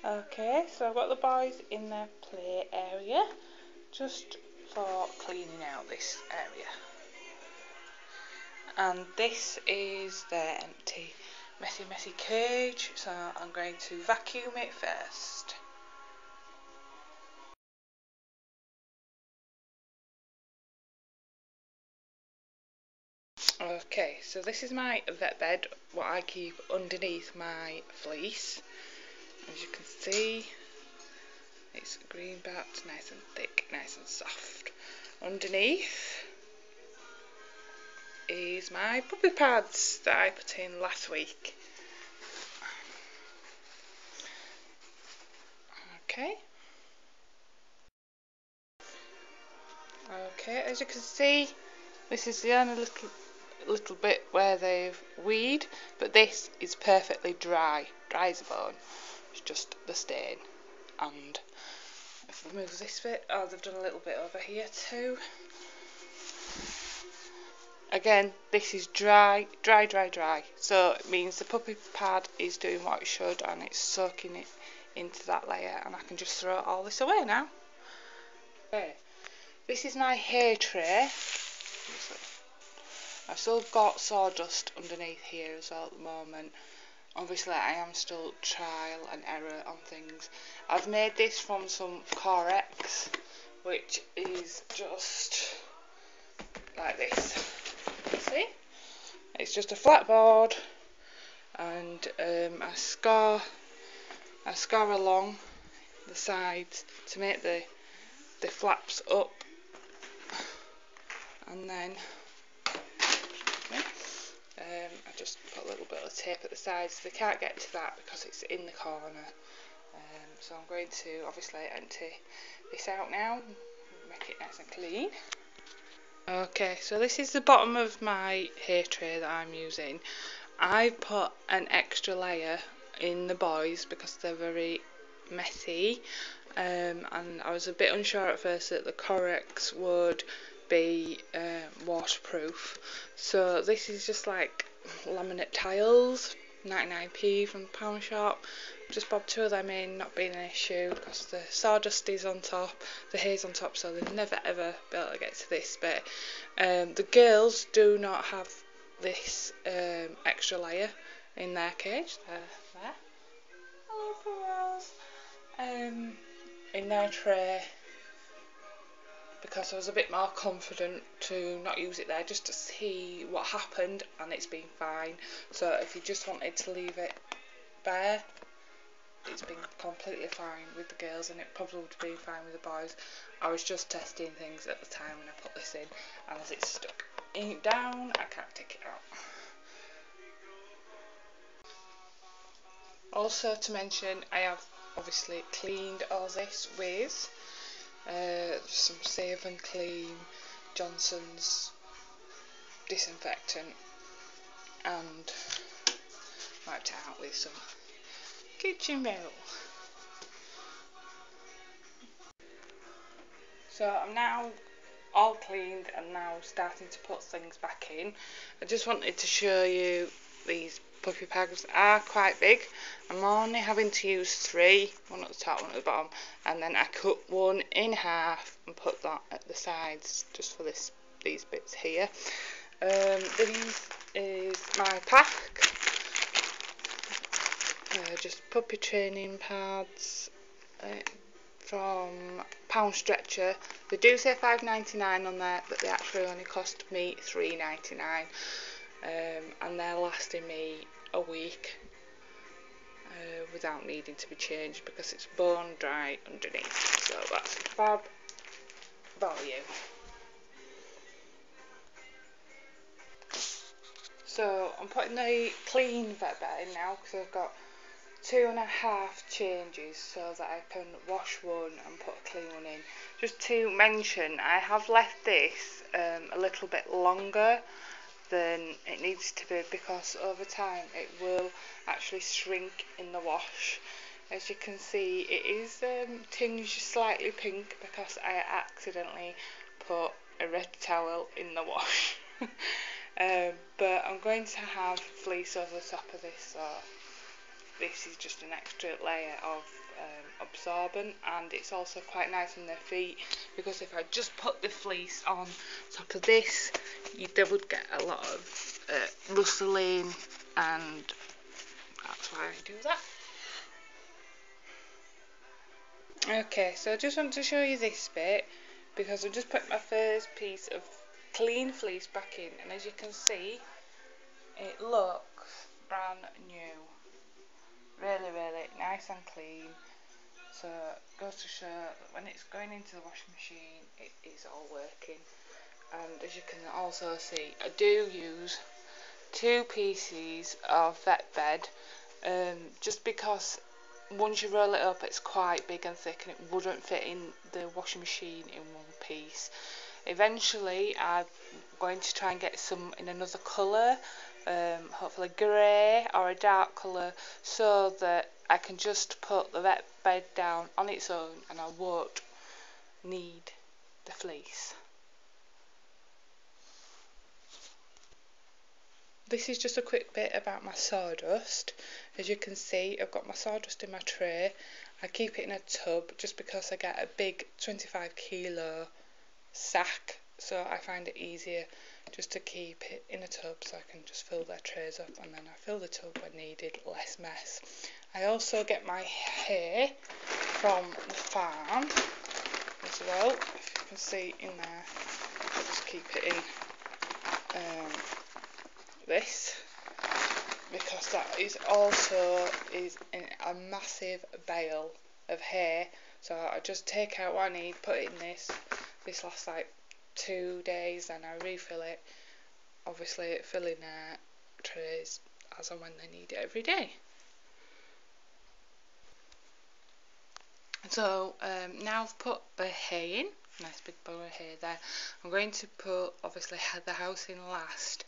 Okay, so I've got the boys in their play area just for cleaning out this area. And this is their empty, messy cage, so I'm going to vacuum it first. Okay, so this is my vet bed, what I keep underneath my fleece. As you can see, it's green backed, nice and thick, nice and soft. Underneath is my puppy pads that I put in last week. Okay. Okay, as you can see, this is the only little bit where they've weed, but this is perfectly dry as a bone. It's just the stain. And if I move this bit, oh, they've done a little bit over here too. Again, this is dry, so it means the puppy pad is doing what it should and it's soaking it into that layer, and I can just throw all this away now. Okay, this is my hay tray. I've still got sawdust underneath here as well at the moment. Obviously I am still trial and error on things. I've made this from some Corex, which is just like this. See? It's just a flat board, and I scar along the sides to make the flaps up, and then I just put a little bit of tape at the sides. They can't get to that because it's in the corner. So I'm going to obviously empty this out now, make it nice and clean. Okay, so this is the bottom of my hay tray that I'm using. I put an extra layer in the boys because they're very messy, and I was a bit unsure at first that the Corex would be waterproof. So this is just like laminate tiles, 99p from the pound shop. Just bobbed two of them in, not being an issue because the sawdust is on top, the hay's on top, so they'll never ever be able to get to this bit. The girls do not have this extra layer in their cage. They're there. Hello, girls. In their tray, because I was a bit more confident to not use it there just to see what happened, and it's been fine. So if you just wanted to leave it bare, it's been completely fine with the girls, and it probably would have been fine with the boys. I was just testing things at the time when I put this in, and as it's stuck down, I can't take it out. Also to mention, I have obviously cleaned all this with some Save and Clean Johnson's disinfectant, and wiped it out with some kitchen roll. So I'm now all cleaned and now starting to put things back in. I just wanted to show you these puppy pads are quite big. I'm only having to use 3, one at the top, one at the bottom, and then I cut one in half and put that at the sides just for these bits here. This is my pack. Just puppy training pads from Pound Stretcher. They do say £5.99 on there, but they actually only cost me £3.99, and they're lasting me a week without needing to be changed because it's bone dry underneath. So that's fab value. So I'm putting the clean vet bed in now because I've got 2.5 changes so that I can wash one and put a clean one in. Just to mention, I have left this a little bit longer than it needs to be because over time it will actually shrink in the wash. As you can see, it is tinged slightly pink because I accidentally put a red towel in the wash. But I'm going to have fleece over the top of this, so this is just an extra layer of absorbent, and it's also quite nice on their feet, because if I just put the fleece on top of this, they would get a lot of rustling, and that's why I do that. Okay, so I just want to show you this bit, because I just put my first piece of clean fleece back in, and as you can see, it looks brand new. Really, really nice and clean. So it goes to show that when it's going into the washing machine, it is all working. And as you can also see, I do use 2 pieces of vet bed, just because once you roll it up, it's quite big and thick, and it wouldn't fit in the washing machine in one piece. Eventually, I'm going to try and get some in another colour, hopefully grey or a dark colour, so that I can just put the vet bed down on its own and I won't need the fleece. This is just a quick bit about my sawdust. As you can see, I've got my sawdust in my tray. I keep it in a tub just because I get a big 25 kilo sack, so I find it easier just to keep it in a tub, so I can just fill their trays up, and then I fill the tub when needed, less mess. I also get my hay from the farm as well, if you can see in there. I'll just keep it in this, because that is also a massive bale of hay. So I just take out what I need, put it in this. This lasts like 2 days, and I refill it. Obviously, filling their trays as and when they need it every day. So now I've put the hay in, nice big bowl of hay there. I'm going to put obviously the house in last,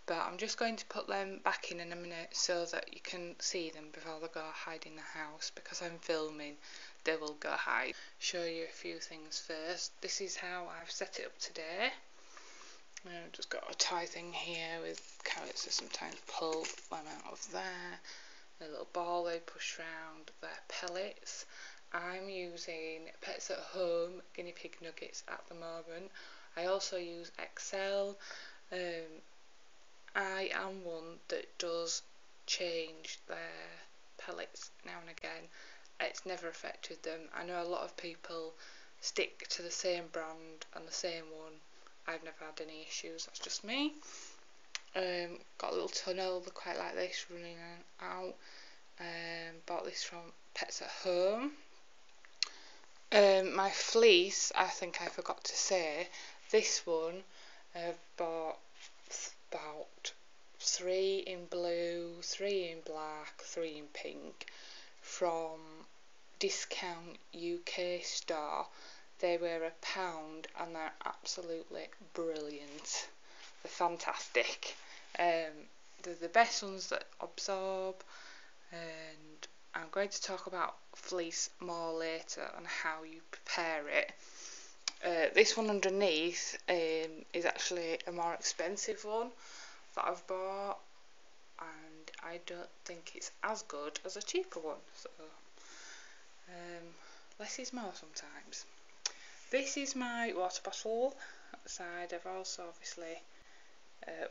but I'm just going to put them back in a minute so that you can see them before they go hide in the house, because I'm filming. They will go hide. Show you a few things first. This is how I've set it up today. I've just got a tie thing here with carrots, so sometimes pull them out of there. A little ball they push round, their pellets. I'm using Pets at Home Guinea Pig nuggets at the moment. I also use Excel. I am one that does change their pellets now and again. It's never affected them. I know a lot of people stick to the same brand and the same one. I've never had any issues, that's just me. Got a little tunnel, they quite like this, running out. Bought this from Pets at Home. My fleece, I think I forgot to say, this one I've bought about 3 in blue, 3 in black, 3 in pink from Discount UK store. They were £1 and they're absolutely brilliant. They're fantastic. They're the best ones that absorb, and I'm going to talk about fleece more later and how you prepare it. This one underneath is actually a more expensive one that I've bought, and I don't think it's as good as a cheaper one, so less is more sometimes. This is my water bottle at the side. I've also obviously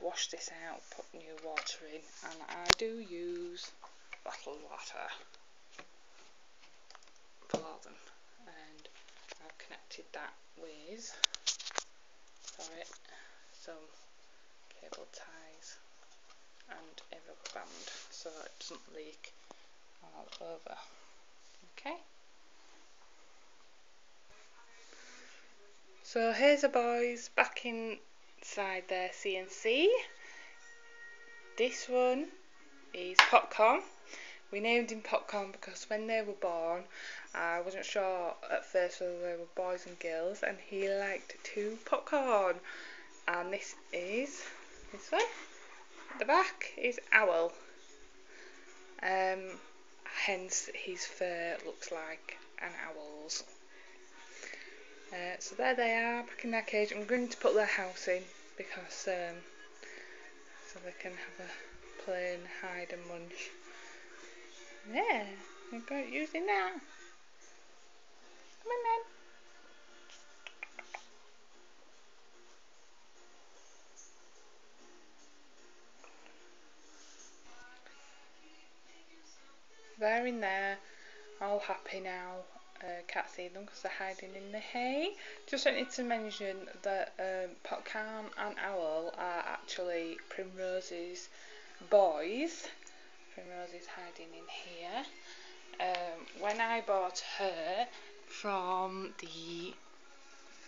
washed this out, put new water in, and I do use bottled water for them, and I've connected that with some cable ties and a rubber band so it doesn't leak all over. Okay, so here's the boys back inside their C&C. This one is Popcorn. We named him Popcorn because when they were born, I wasn't sure at first whether they were boys and girls, and he liked to popcorn. And this is this one. At the back is Owl. Hence his fur looks like an owl's. So there they are, back in their cage. I'm going to put their house in because so they can have a plain hide and munch. Yeah, we're good using that. Come on then. They're in there, all happy now. Can't see them because they're hiding in the hay. Just wanted to mention that Popcorn and Owl are actually Primrose's boys. Primrose is hiding in here. When I bought her from the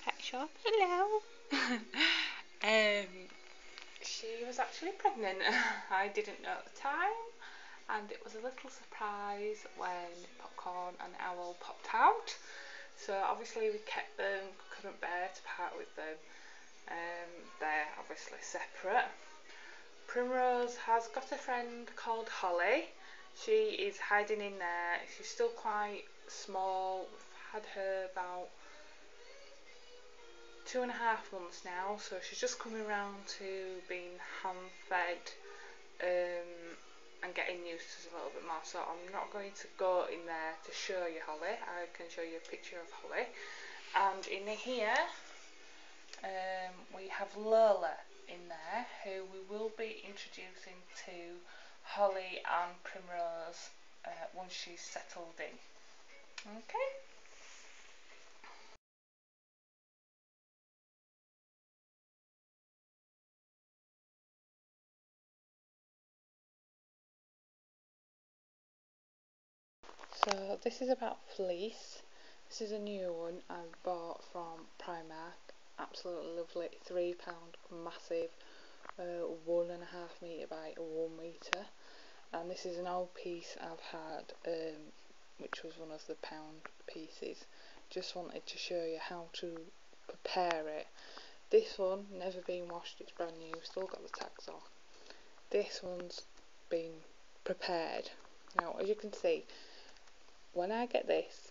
pet shop, hello, she was actually pregnant. I didn't know at the time, and it was a little surprise when Popcorn and Owl popped out. So obviously we kept them, couldn't bear to part with them. They're obviously separate. Primrose has got a friend called Holly. She is hiding in there. She's still quite small. We've had her about 2.5 months now, so she's just coming around to being hand fed and getting used to us a little bit more. So I'm not going to go in there to show you Holly. I can show you a picture of Holly. And in here we have Lola in there, who we will be introducing to Holly and Primrose once she's settled in. Okay. So this is about Fleece. This is a new one I bought from Primark. Absolutely lovely. £3, massive, 1.5 metre by 1 metre. And this is an old piece I've had, which was one of the pound pieces. Just wanted to show you how to prepare it. This one, never been washed, it's brand new, still got the tags on. This one's been prepared. Now, as you can see, when I get this,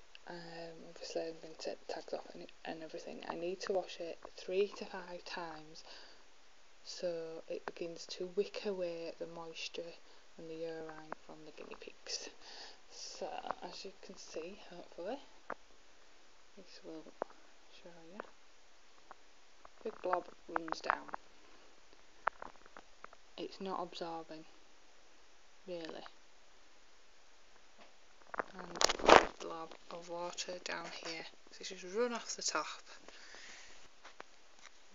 obviously I'm going to take the tags off and everything, I need to wash it 3 to 5 times so it begins to wick away the moisture and the urine from the guinea pigs. So, as you can see, hopefully, this will show you. Big blob runs down. It's not absorbing, really. And blob of water down here, so it's just run off the top.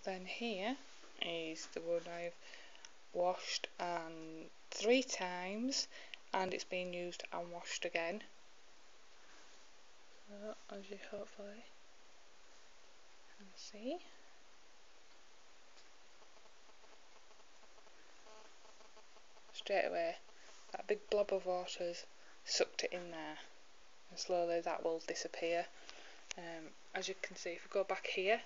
Then here is the one I've washed 3 times, and it's been used and washed again. So as you hopefully can see, straight away that big blob of water's sucked it in there, and slowly that will disappear. As you can see, if we go back here,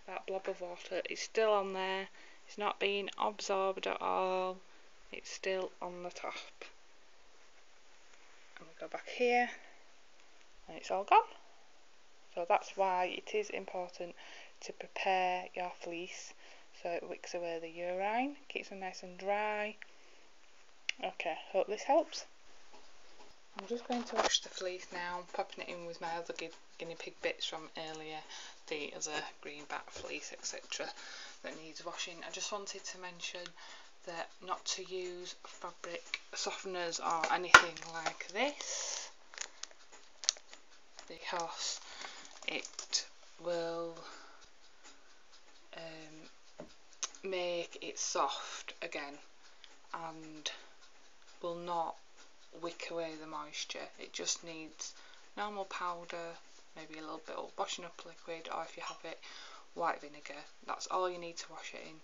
that blob of water is still on there. It's not being absorbed at all. It's still on the top. And we go back here, and it's all gone. So that's why it is important to prepare your fleece so it wicks away the urine, keeps them nice and dry. Okay, hope this helps. I'm just going to wash the fleece now, popping it in with my other guinea pig bits from earlier, the other greenback fleece, etc. that needs washing. I just wanted to mention that not to use fabric softeners or anything like this, because it will make it soft again and will not wick away the moisture. It just needs normal powder, maybe a little bit of washing up liquid, or if you have it, white vinegar. That's all you need to wash it in.